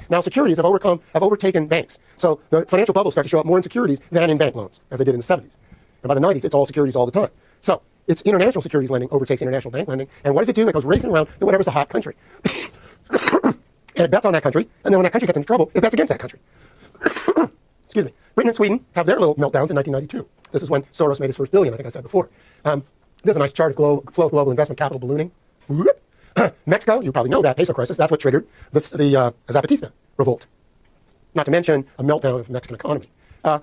Now securities have overtaken banks. So the financial bubbles start to show up more in securities than in bank loans, as they did in the 70s. And by the 90s, it's all securities all the time. So it's international securities lending overtakes international bank lending. And what does it do? It goes racing around to whatever's a hot country. And it bets on that country. And then when that country gets into trouble, it bets against that country. Excuse me. Britain and Sweden have their little meltdowns in 1992. This is when Soros made his first billion, I think I said before. This is a nice chart of flow of global investment capital ballooning. Mexico, you probably know that, peso crisis, that's what triggered the Zapatista revolt. Not to mention a meltdown of the Mexican economy.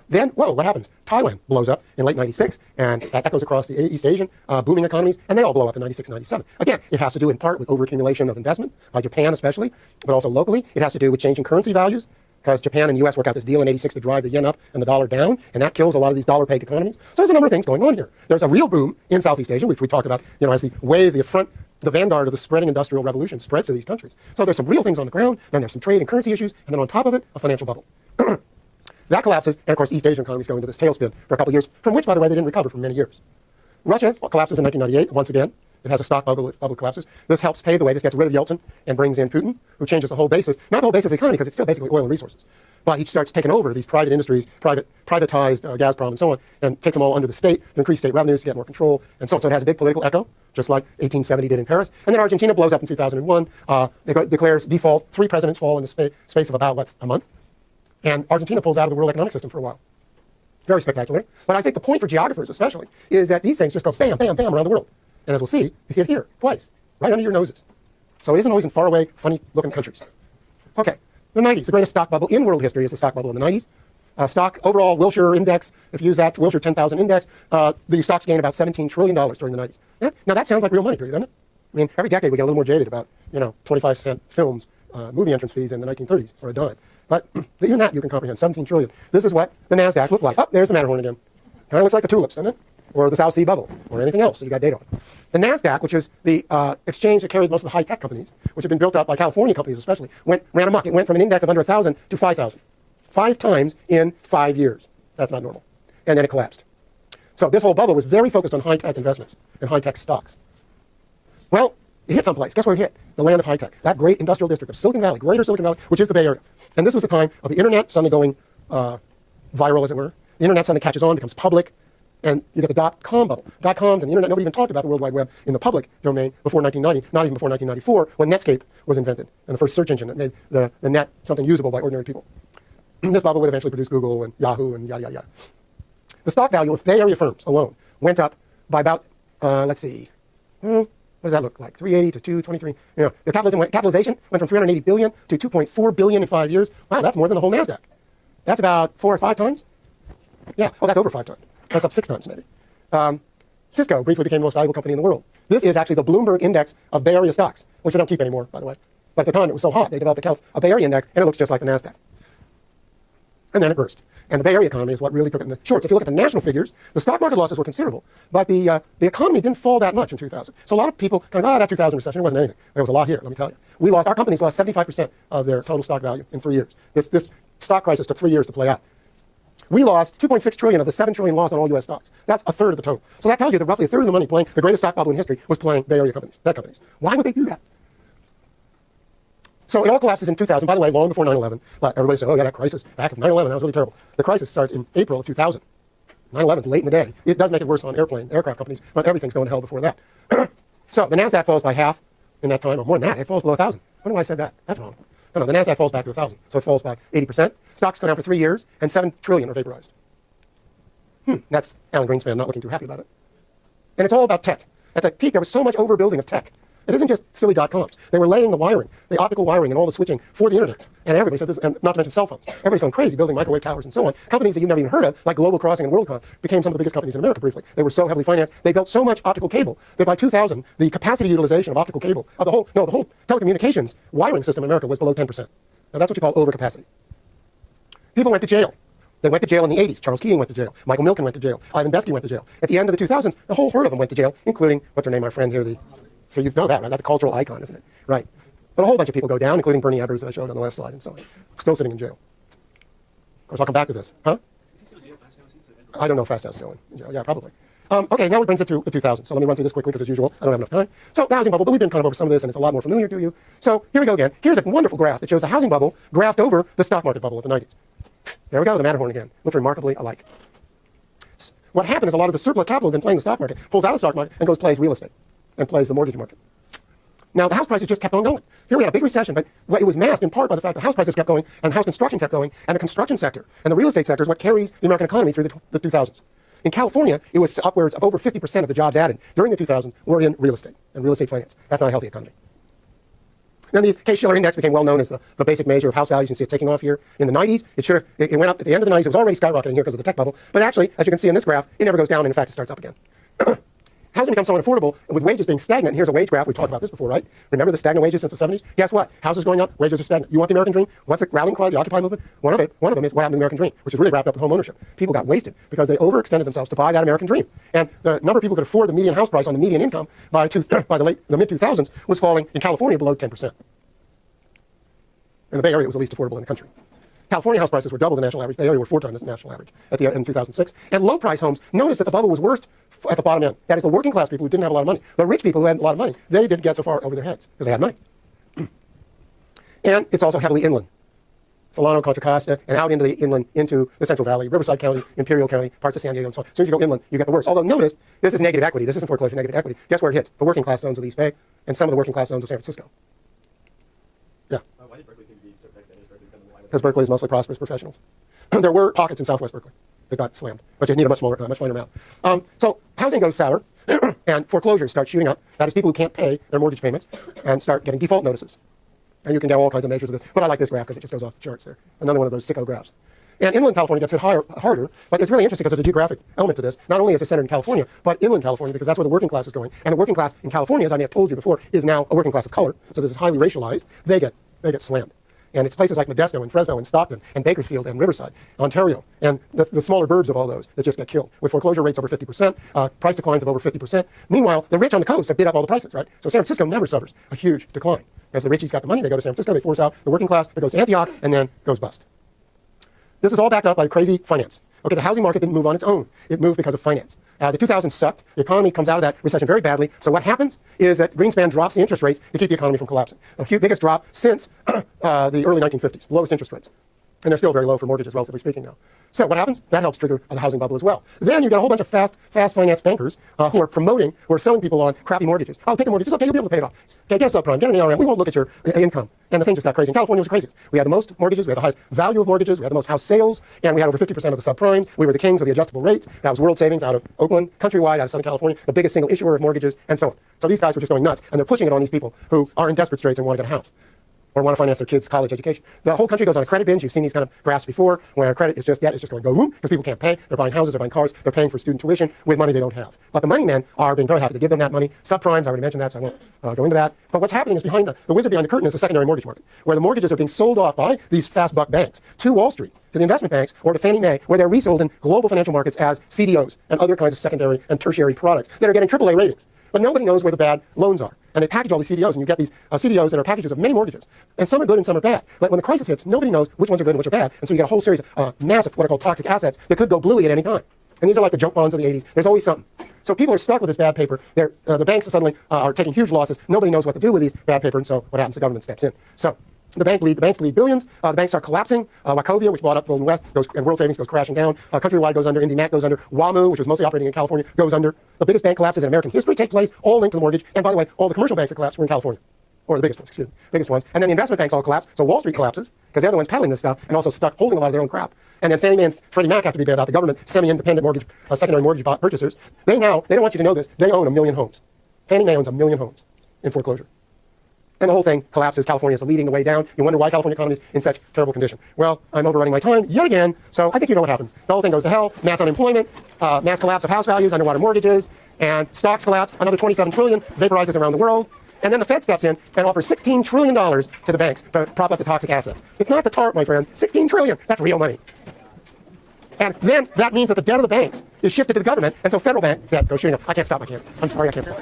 Then, what happens? Thailand blows up in late 96, and that echoes across the East Asian booming economies, and they all blow up in 96, 97. Again, it has to do in part with overaccumulation of investment, by Japan especially, but also locally. It has to do with changing currency values, because Japan and the U.S. work out this deal in 86 to drive the yen up and the dollar down, and that kills a lot of these dollar-pegged economies. So there's a number of things going on here. There's a real boom in Southeast Asia, which we talked about, as the wave, the vanguard of the spreading industrial revolution spreads to these countries. So there's some real things on the ground, then there's some trade and currency issues, and then on top of it, a financial bubble. That collapses, and of course, East Asian economies go into this tailspin for a couple of years, from which, by the way, they didn't recover for many years. Russia collapses in 1998, once again. It has a stock bubble collapses. This helps pave the way. This gets rid of Yeltsin and brings in Putin, who changes the whole basis, not the whole basis of the economy, because it's still basically oil and resources. But he starts taking over these private industries, privatized Gazprom and so on, and takes them all under the state to increase state revenues, to get more control, and so on. So it has a big political echo, just like 1870 did in Paris. And then Argentina blows up in 2001. It declares default. 3 presidents fall in the space of about, a month? And Argentina pulls out of the world economic system for a while. Very spectacular. But I think the point for geographers especially is that these things just go bam, bam, bam around the world. And as we'll see, they hit here twice, right under your noses. So it isn't always in faraway, funny-looking countries. Okay, the 90s. The greatest stock bubble in world history is the stock bubble in the 90s. Stock, overall, Wilshire Index, if you use that, Wilshire 10,000 Index, the stocks gained about $17 trillion during the 90s. Yeah? Now, that sounds like real money to you, doesn't it? I mean, every decade we get a little more jaded about, 25-cent films, movie entrance fees in the 1930s, or a dime. But even that you can comprehend, 17 trillion. This is what the NASDAQ looked like. Oh, there's the Matterhorn again. Kind of looks like the tulips, doesn't it? Or the South Sea bubble, or anything else that you got data on. The NASDAQ, which is the exchange that carried most of the high-tech companies, which have been built up by California companies especially, ran amok. It went from an index of under 1,000 to 5,000. 5 times in 5 years. That's not normal. And then it collapsed. So this whole bubble was very focused on high-tech investments and high-tech stocks. Well, it hit someplace. Guess where it hit? The land of high-tech. That great industrial district of Silicon Valley, greater Silicon Valley, which is the Bay Area. And this was the time of the internet suddenly going viral, as it were. The internet suddenly catches on, becomes public, and you get the dot-com bubble. Dot-coms and the internet, nobody even talked about the World Wide Web in the public domain before 1990, not even before 1994, when Netscape was invented, and the first search engine that made the net something usable by ordinary people. This bubble would eventually produce Google and Yahoo and yada, yada, yada. The stock value of Bay Area firms alone went up by about, let's see, what does that look like? 380 to 223. The capitalization went from 380 billion to 2.4 billion in 5 years. Wow, that's more than the whole NASDAQ. That's about 4 or 5 times? Yeah, oh, that's over 5 times. That's up 6 times, maybe. Cisco briefly became the most valuable company in the world. This is actually the Bloomberg index of Bay Area stocks, which they don't keep anymore, by the way. But at the time, it was so hot, they developed a Bay Area index, and it looks just like the NASDAQ. And then it burst. And the Bay Area economy is what really took it in the shorts. If you look at the national figures, the stock market losses were considerable, but the economy didn't fall that much in 2000. So a lot of people kind of, that 2000 recession, it wasn't anything. There was a lot here, let me tell you. Our companies lost 75% of their total stock value in 3 years. This stock crisis took 3 years to play out. We lost 2.6 trillion of the 7 trillion lost on all U.S. stocks. That's a third of the total. So that tells you that roughly a third of the money playing the greatest stock bubble in history was playing Bay Area companies, tech companies. Why would they do that? So it all collapses in 2000, by the way, long before 9/11. But everybody said, oh, yeah, that crisis back in 9/11, that was really terrible. The crisis starts in April of 2000. 9/11 is late in the day. It does make it worse on aircraft companies, but everything's going to hell before that. So the NASDAQ falls by half in that time, or more than that. It falls below 1,000. I don't know why I said that. That's wrong. No, the NASDAQ falls back to 1,000. So it falls by 80%. Stocks go down for 3 years, and 7 trillion are vaporized. That's Alan Greenspan not looking too happy about it. And it's all about tech. At the peak, there was so much overbuilding of tech. It isn't just silly dot-coms. They were laying the wiring, the optical wiring and all the switching for the internet. And everybody said this, and not to mention cell phones. Everybody's going crazy building microwave towers and so on. Companies that you've never even heard of, like Global Crossing and WorldCom, became some of the biggest companies in America briefly. They were so heavily financed. They built so much optical cable that by 2000, the capacity utilization of optical cable, of the whole telecommunications wiring system in America was below 10%. Now that's what you call overcapacity. People went to jail. They went to jail in the 80s. Charles Keating went to jail. Michael Milken went to jail. Ivan Besky went to jail. At the end of the 2000s, the whole herd of them went to jail, including, what's her name, our friend here, so you know that, right? That's a cultural icon, isn't it? Right. But a whole bunch of people go down, including Bernie Ebbers that I showed on the last slide and so on. Still sitting in jail. Of course, I'll come back to this. Huh? I don't know if Fastow is still in jail. Yeah, probably. Okay, now it brings it to the 2000s. So let me run through this quickly because, as usual, I don't have enough time. So the housing bubble, but we've been kind of over some of this, and it's a lot more familiar to you. So here we go again. Here's a wonderful graph that shows the housing bubble graphed over the stock market bubble of the 90s. There we go, the Matterhorn again. Look remarkably alike. What happened is a lot of the surplus capital had been playing the stock market, pulls out of the stock market, and goes plays real estate, and plays the mortgage market. Now, the house prices just kept on going. Here we had a big recession, but it was masked in part by the fact that house prices kept going, and house construction kept going, and the construction sector and the real estate sector is what carries the American economy through the 2000s. In California, it was upwards of over 50% of the jobs added during the 2000s were in real estate and real estate finance. That's not a healthy economy. Then the Case-Shiller Index became well known as the basic measure of house values. You can see it taking off here. In the 90s, it went up at the end of the 90s. It was already skyrocketing here because of the tech bubble. But actually, as you can see in this graph, it never goes down, and in fact, it starts up again. Housing becomes so unaffordable, and with wages being stagnant, and here's a wage graph. We've talked about this before, right? Remember the stagnant wages since the 70s? Guess what? Houses going up, wages are stagnant. You want the American dream? What's the rallying cry, the Occupy movement? One of them is what happened to the American dream, which is really wrapped up with home ownership. People got wasted because they overextended themselves to buy that American dream. And the number of people who could afford the median house price on the median income by the mid-2000s was falling in California below 10%. In the Bay Area, it was the least affordable in the country. California house prices were double the national average. Bay Area were 4 times the national average in 2006. And low-price homes, notice that the bubble was worst at the bottom end. That is the working class people who didn't have a lot of money. The rich people who had a lot of money, they didn't get so far over their heads because they had money. And it's also heavily inland. Solano, Contra Costa, and out into the inland, into the Central Valley, Riverside County, Imperial County, parts of San Diego, and so on. As soon as you go inland, you get the worst. Although notice, this is negative equity. This isn't foreclosure, negative equity. Guess where it hits? The working class zones of the East Bay and some of the working class zones of San Francisco. Yeah. Why did Berkeley seem to be so affected? Because Berkeley is mostly prosperous professionals. There were pockets in Southwest Berkeley that got slammed, but you need a much finer map. So housing goes sour, and foreclosures start shooting up. That is, people who can't pay their mortgage payments and start getting default notices. And you can get all kinds of measures of this. But I like this graph because it just goes off the charts there. Another one of those sicko graphs. And inland California gets hit harder, but it's really interesting because there's a geographic element to this. Not only is it centered in California, but inland California, because that's where the working class is going. And the working class in California, as I may have told you before, is now a working class of color. So this is highly racialized. They get slammed. And it's places like Modesto and Fresno and Stockton and Bakersfield and Riverside, Ontario, and the smaller burbs of all those that just get killed, with foreclosure rates over 50%, price declines of over 50%. Meanwhile, the rich on the coast have bid up all the prices, right? So San Francisco never suffers a huge decline. As the richies got the money, they go to San Francisco, they force out the working class, that goes to Antioch, and then goes bust. This is all backed up by crazy finance. Okay, the housing market didn't move on its own. It moved because of finance. The 2000s sucked. The economy comes out of that recession very badly. So what happens is that Greenspan drops the interest rates to keep the economy from collapsing. The biggest drop since the early 1950s, lowest interest rates. And they're still very low for mortgages, relatively speaking now. So what happens? That helps trigger the housing bubble as well. Then you get a whole bunch of fast finance bankers who are selling people on crappy mortgages. Oh, take the mortgage. It's okay. You'll be able to pay it off. Okay, get a subprime. Get an ARM. We won't look at your income. And the thing just got crazy. In California, it was the craziest. We had the most mortgages. We had the highest value of mortgages. We had the most house sales. And we had over 50% of the subprimes. We were the kings of the adjustable rates. That was World Savings out of Oakland, Countrywide out of Southern California, the biggest single issuer of mortgages, and so on. So these guys were just going nuts. And they're pushing it on these people who are in desperate straits and want to get a house, or want to finance their kids' college education. The whole country goes on a credit binge. You've seen these kind of graphs before, where credit is just going to go boom, because people can't pay. They're buying houses, they're buying cars, they're paying for student tuition with money they don't have. But the money men are being very happy to give them that money. Subprimes, I already mentioned that, so I won't go into that. But what's happening is the wizard behind the curtain is the secondary mortgage market, where the mortgages are being sold off by these fast buck banks to Wall Street, to the investment banks, or to Fannie Mae, where they're resold in global financial markets as CDOs and other kinds of secondary and tertiary products that are getting AAA ratings. But nobody knows where the bad loans are. And they package all these CDOs, and you get these CDOs that are packages of many mortgages. And some are good and some are bad. But when the crisis hits, nobody knows which ones are good and which are bad. And so you get a whole series of massive, what are called toxic assets that could go bluey at any time. And these are like the junk bonds of the 80s. There's always something. So people are stuck with this bad paper. The banks suddenly are taking huge losses. Nobody knows what to do with these bad paper, and so what happens? The government steps in. So the banks bleed billions. The banks start collapsing. Wachovia, which bought up Golden West, and World Savings goes crashing down. Countrywide goes under. IndyMac goes under. WAMU, which was mostly operating in California, goes under. The biggest bank collapses in American history take place, all linked to the mortgage. And by the way, all the commercial banks that collapsed were in California. Or the biggest ones, biggest ones. And then the investment banks all collapse, so Wall Street collapses, because they're the ones peddling this stuff, and also stuck holding a lot of their own crap. And then Fannie Mae and Freddie Mac have to be bailed out. The government, semi-independent mortgage, secondary mortgage purchasers, they don't want you to know this, they own 1 million homes. Fannie Mae owns 1 million homes in foreclosure. And the whole thing collapses. California is leading the way down. You wonder why California economy is in such terrible condition. Well, I'm overrunning my time yet again, so I think you know what happens. The whole thing goes to hell. Mass unemployment, mass collapse of house values, underwater mortgages, and stocks collapse. Another 27 trillion vaporizes around the world. And then the Fed steps in and offers $16 trillion to the banks to prop up the toxic assets. It's not the TARP, my friend. $16 trillion. That's real money. And then that means that the debt of the banks is shifted to the government, and so federal bank debt goes shooting up. I can't stop. I'm sorry, I can't stop.